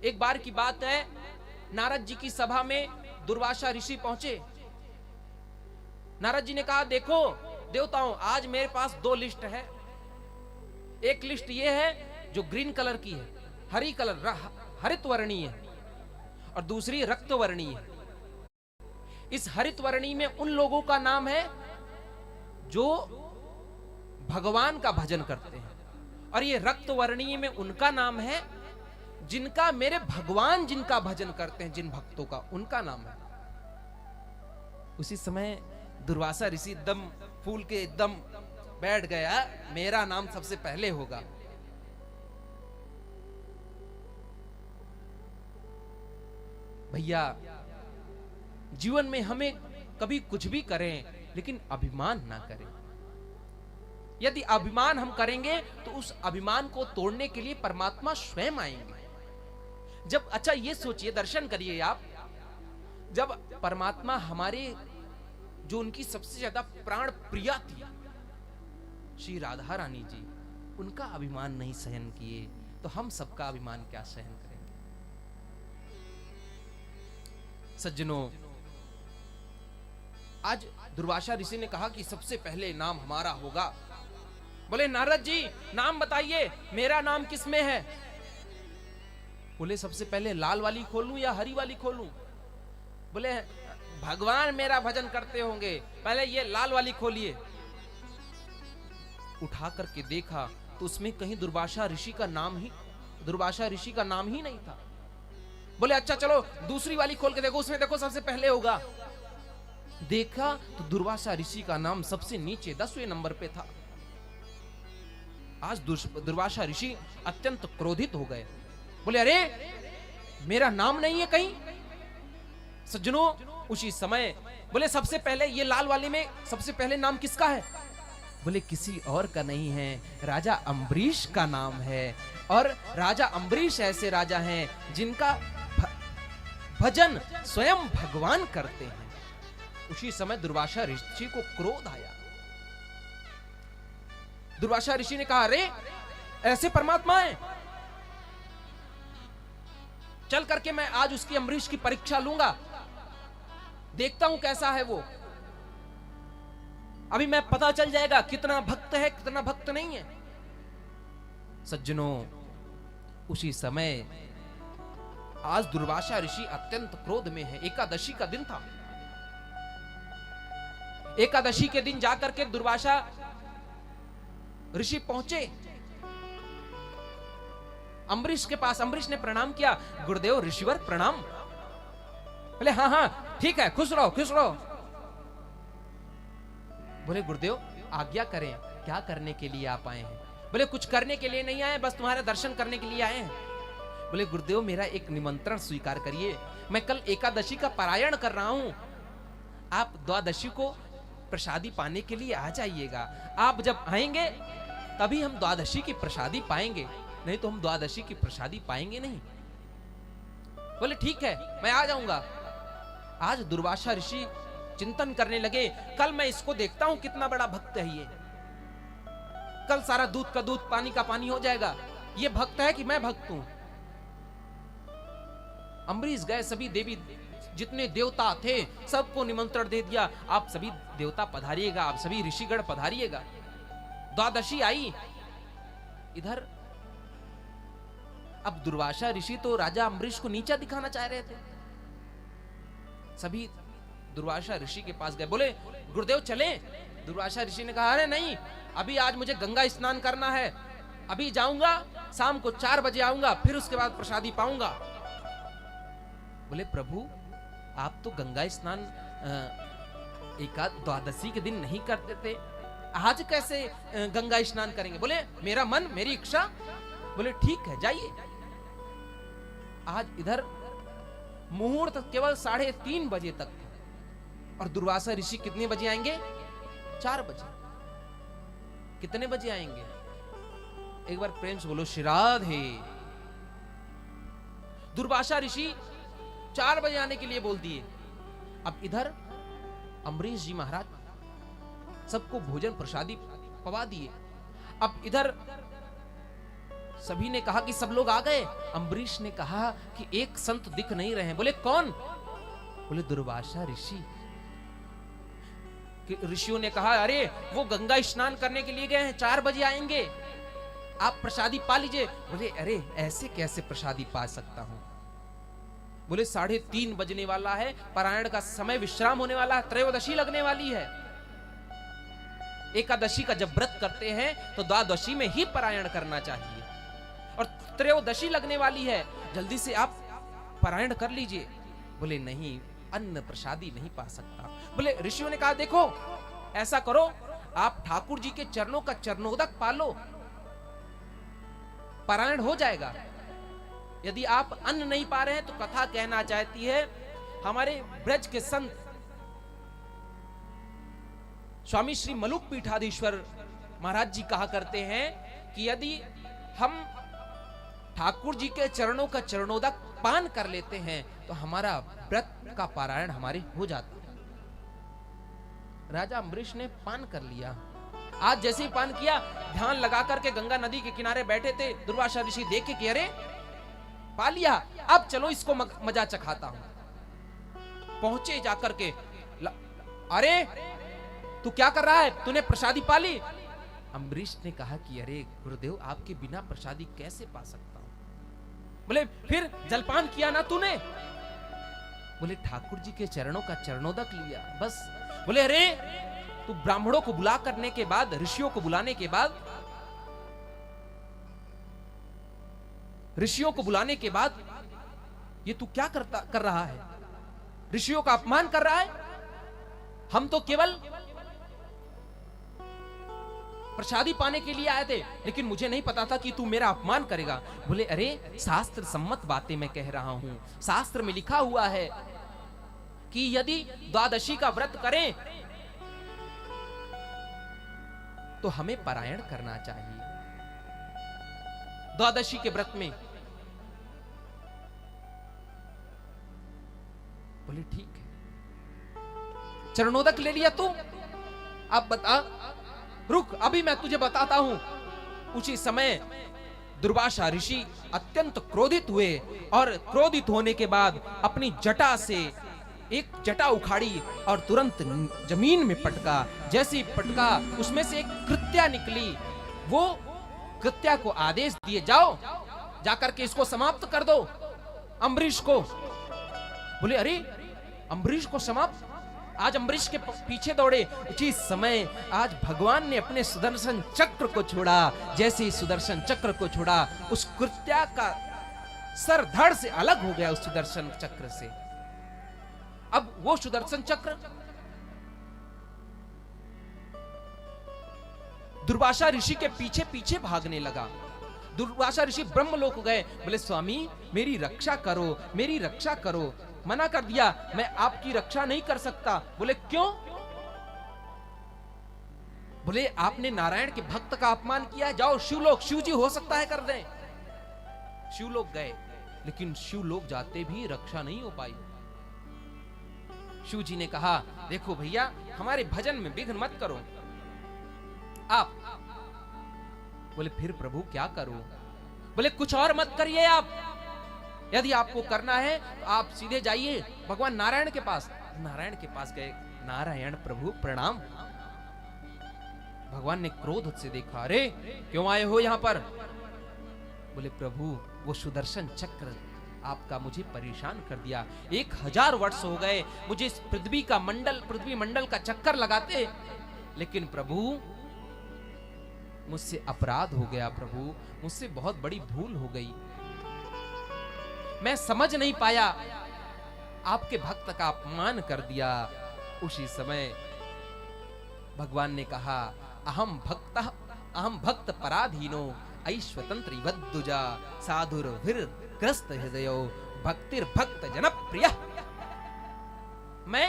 एक बार की बात है, नारद जी की सभा में दुर्वासा ऋषि पहुंचे। नारद जी ने कहा, देखो देवताओं, आज मेरे पास दो लिस्ट है। एक लिस्ट ये है जो ग्रीन कलर की है, हरी कलर, हरित वर्णीय है, और दूसरी रक्त वर्णीय है। इस हरित वर्णीय में उन लोगों का नाम है जो भगवान का भजन करते हैं, और ये रक्त वर्णीय में उनका नाम है जिनका मेरे भगवान जिनका भजन करते हैं, जिन भक्तों का, उनका नाम है। उसी समय दुर्वासा ऋषि एकदम फूल के एकदम बैठ गया, मेरा नाम सबसे पहले होगा। भैया, जीवन में हमें कभी कुछ भी करें लेकिन अभिमान ना करें। यदि अभिमान हम करेंगे तो उस अभिमान को तोड़ने के लिए परमात्मा स्वयं आएंगे। जब, अच्छा ये सोचिए, दर्शन करिए आप, जब परमात्मा हमारे, जो उनकी सबसे ज्यादा प्राण प्रिया थी श्री राधा रानी जी, उनका अभिमान नहीं सहन किए, तो हम सबका अभिमान क्या सहन करेंगे। सज्जनों, आज दुर्वासा ऋषि ने कहा कि सबसे पहले नाम हमारा होगा। बोले नारद जी, नाम बताइए, मेरा नाम किसमें है? बोले सबसे पहले लाल वाली खोलूं या हरी वाली खोलूं? बोले भगवान मेरा भजन करते होंगे, पहले ये लाल वाली खोलिए। उठा करके देखा तो उसमें कहीं दुर्वासा ऋषि का नाम ही नहीं था। बोले अच्छा चलो दूसरी वाली खोल के देखो, उसमें देखो सबसे पहले होगा। देखा तो दुर्वासा ऋषि का नाम सबसे नीचे 10वें नंबर पे था। आज दुर्वासा ऋषि अत्यंत क्रोधित हो गए। बोले अरे, मेरा नाम नहीं है कहीं। सज्जनों, उसी समय बोले सबसे पहले ये लाल वाले में सबसे पहले नाम किसका है? बोले किसी और का नहीं है, राजा अम्बरीश का नाम है। और राजा अम्बरीश ऐसे राजा हैं जिनका भजन स्वयं भगवान करते हैं। उसी समय दुर्वासा ऋषि को क्रोध आया। दुर्वासा ऋषि ने कहा, अरे ऐसे परमात्मा है, चल करके मैं आज उसकी अम्बरीश की परीक्षा लूंगा, देखता हूं कैसा है वो। अभी मैं पता चल जाएगा कितना भक्त है कितना भक्त नहीं है। सज्जनों, उसी समय आज दुर्वासा ऋषि अत्यंत क्रोध में है। एकादशी का दिन था। एकादशी के दिन जाकर के दुर्वासा ऋषि पहुंचे अम्बरीश के पास। अम्बरीश ने प्रणाम किया, गुरुदेव ऋषिवर प्रणाम। बोले हाँ हाँ ठीक है, खुश रहो खुश रहो। बोले गुरुदेव आज्ञा करें, क्या करने के लिए आप आए हैं? बोले कुछ करने के लिए नहीं आए, बस तुम्हारे दर्शन करने के लिए आए हैं। बोले गुरुदेव मेरा एक निमंत्रण स्वीकार करिए, मैं कल एकादशी का पारायण कर रहा हूं, आप द्वादशी को प्रसादी पाने के लिए आ जाइएगा। आप जब आएंगे तभी हम द्वादशी की प्रसादी पाएंगे, नहीं तो हम द्वादशी की प्रसादी पाएंगे नहीं। बोले ठीक है, मैं आ जाऊंगा। आज दुर्वासा ऋषि चिंतन करने लगे, कल मैं इसको देखता हूं कितना बड़ा भक्त है ये। कल सारा दूध का दूध पानी का पानी हो जाएगा। ये भक्त है कि मैं भक्त हूं? अम्बरीश गए, सभी देवी जितने देवता थे सबको निमंत्रण दे दिया, आप सभी देवता पधारिएगा, आप सभी ऋषिगण पधारिएगा। द्वादशी आई। इधर अब दुर्वासा ऋषि तो राजा अम्बरीश को नीचा दिखाना चाह रहे थे। सभी दुर्वासा ऋषि के पास गए, बोले गुरुदेव चले। दुर्वासा ऋषि ने कहा अरे नहीं, अभी आज मुझे गंगा स्नान करना है, अभी जाऊंगा, शाम को 4 बजे आऊंगा, फिर उसके बाद प्रसादी पाऊंगा। बोले प्रभु आप तो गंगा स्नान द्वादशी के दिन नहीं करते थे, आज कैसे गंगा स्नान करेंगे? बोले मेरा मन मेरी इच्छा। बोले ठीक है जाइए। आज इधर मुहूर्त केवल 3:30 बजे तक था, और दुर्वासा ऋषि कितने बजे आएंगे? 4 बजे। कितने बजे आएंगे? एक बार प्रेम से बोलो श्री राधे। दुर्वासा ऋषि 4 बजे आने के लिए बोल दिए। अब इधर अम्बरीश जी महाराज सबको भोजन प्रसादी पवा दिए। अब इधर सभी ने कहा कि सब लोग आ गए। अम्बरीश ने कहा कि एक संत दिख नहीं रहे हैं। बोले कौन? बोले दुर्वासा ऋषि। ऋषियों ने कहा अरे वो गंगा स्नान करने के लिए गए हैं, 4 बजे आएंगे, आप प्रसादी पा लीजिए। बोले अरे ऐसे कैसे प्रसादी पा सकता हूं? बोले 3:30 बजने वाला है, पारायण का समय, विश्राम होने वाला है, त्रयोदशी लगने वाली है। एकादशी का जब व्रत करते हैं तो द्वादशी में ही पारायण करना चाहिए, और त्रयोदशी लगने वाली है, जल्दी से आप पारायण कर लीजिए। बोले नहीं, अन्न प्रसादी नहीं पा सकता। बोले ऋषियों ने कहा देखो ऐसा करो, आप ठाकुर जी के चरणों का चरणोदक पालो, पारायण हो जाएगा। यदि आप अन्न नहीं पा रहे हैं तो कथा कहना चाहती है, हमारे ब्रज के संत स्वामी श्री मलुक पीठाधीश्वर महाराज जी कहा करते हैं कि यदि हम ठाकुर जी के चरणों का चरणोदक पान कर लेते हैं तो हमारा व्रत का पारायण हमारे हो जाता है। राजा अम्बरीश ने पान कर लिया। आज जैसे ही पान किया, ध्यान लगा करके गंगा नदी के किनारे बैठे थे। दुर्वासा ऋषि देख के अरे पा लिया, अब चलो इसको मजा चखाता हूं। पहुंचे जाकर के, अरे तू क्या कर रहा है, तूने प्रसादी पा ली? अम्बरीश ने कहा कि अरे गुरुदेव, आपके बिना प्रसादी कैसे पा सकता हूं? बोले फिर जलपान किया ना तूने? बोले ठाकुर जी के चरणों का चरणोदक लिया बस। बोले अरे तू ब्राह्मणों को बुला करने के बाद, ऋषियों को बुलाने के बाद, ऋषियों को बुलाने के बाद ये तू क्या कर रहा है? ऋषियों का अपमान कर रहा है। हम तो केवल प्रसादी पाने के लिए आए थे, लेकिन मुझे नहीं पता था कि तू मेरा अपमान करेगा। बोले अरे शास्त्र सम्मत बातें मैं कह रहा हूं। शास्त्र में लिखा हुआ है कि यदि द्वादशी का व्रत करें तो हमें पारायण करना चाहिए। द्वादशी के व्रत में। बोले ठीक है, चरणोदक ले लिया तू, अब बता, रुक अभी मैं तुझे बताता हूं। उसी समय दुर्वासा ऋषि अत्यंत क्रोधित हुए, और क्रोधित होने के बाद अपनी जटा से एक जटा उखाड़ी और तुरंत जमीन में पटका। जैसे ही पटका, उसमें से एक कृत्या निकली। वो कृत्या को आदेश दिए, जाओ जाकर के इसको समाप्त कर दो, अम्बरीश को। बोले अरे अम्बरीश को समाप्त? आज अम्बरीश के पीछे दौड़े। उसी समय आज भगवान ने अपने सुदर्शन चक्र को छोड़ा। जैसे ही सुदर्शन चक्र को छोड़ा, उस कृत्या का सर धड़ से अलग हो गया उस सुदर्शन चक्र से। अब वो सुदर्शन चक्र दुर्वासा ऋषि के पीछे पीछे भागने लगा। दुर्वासा ऋषि ब्रह्मलोक गए। बोले स्वामी मेरी रक्षा करो, मेरी रक्षा करो। मना कर दिया, मैं आपकी रक्षा नहीं कर सकता। बोले क्यों? बोले आपने नारायण के भक्त का अपमान किया है, जाओ शिवलोक, शिव जी हो सकता है कर दें। शिवलोक गए, लेकिन शिवलोक जाते भी रक्षा नहीं हो पाई। शिव जी ने कहा देखो भैया, हमारे भजन में विघ्न मत करो आप। बोले फिर प्रभु क्या करूं? बोले कुछ और मत करिए आप, यदि आपको करना है तो आप सीधे जाइए भगवान नारायण के पास। नारायण के पास गए। नारायण प्रभु प्रणाम। भगवान ने क्रोध से देखा, अरे क्यों आए हो यहां पर? बोले प्रभु वो सुदर्शन चक्र आपका मुझे परेशान कर दिया। 1000 वर्ष हो गए मुझे इस पृथ्वी मंडल का चक्कर लगाते, लेकिन प्रभु मुझसे अपराध हो गया। प्रभु मुझसे बहुत बड़ी भूल हो गई, मैं समझ नहीं पाया, आपके भक्त का अपमान कर दिया। उसी समय भगवान ने कहा अहम भक्त पराधीनो ऐश्वतंत्र वद्दुजा साधुर ग्रस्त हृदयो भक्तिर भक्त जनप्रिय। मैं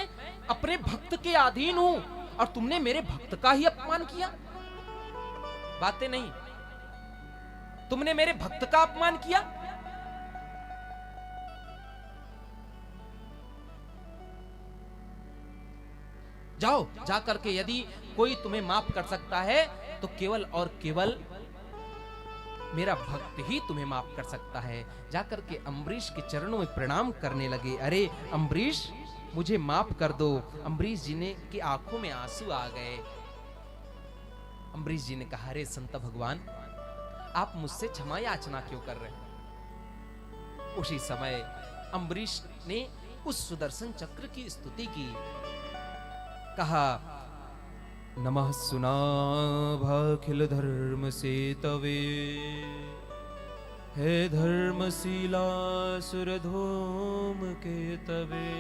अपने भक्त के अधीन हूं और तुमने मेरे भक्त का ही अपमान किया। बातें नहीं, तुमने मेरे भक्त का अपमान किया। जाओ जाकर के यदि कोई तुम्हें माफ कर सकता है तो केवल और केवल मेरा भक्त ही तुम्हें माफ कर सकता है। जाकर के अम्बरीश के चरणों में प्रणाम करने लगे। अरे अम्बरीश, मुझे माफ कर दो। अम्बरीश जी ने की आंखों में आंसू आ गए। अम्बरीश जी ने कहा, अरे संत भगवान, आप मुझसे क्षमा याचना क्यों कर रहे हैं? उसी समय अम्बरीश ने उस सुदर्शन चक्र की स्तुति की। कहा, नमः सुनाभाखिल धर्म से तवे, हे धर्मशीला सुरधूम के तवे,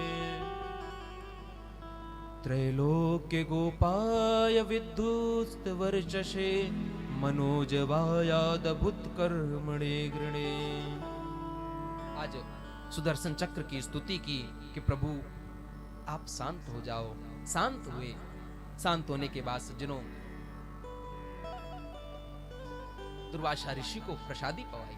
त्रैलोक्य गोपाय विद्युत वर्चसे, मनोजवायाद भूत कर्मणे गृणे। आज सुदर्शन चक्र की स्तुति की कि प्रभु आप शांत हो जाओ। शांत हुए। शांत होने के बाद सज्जनों, दुर्वासा ऋषि को प्रसादी पवाई।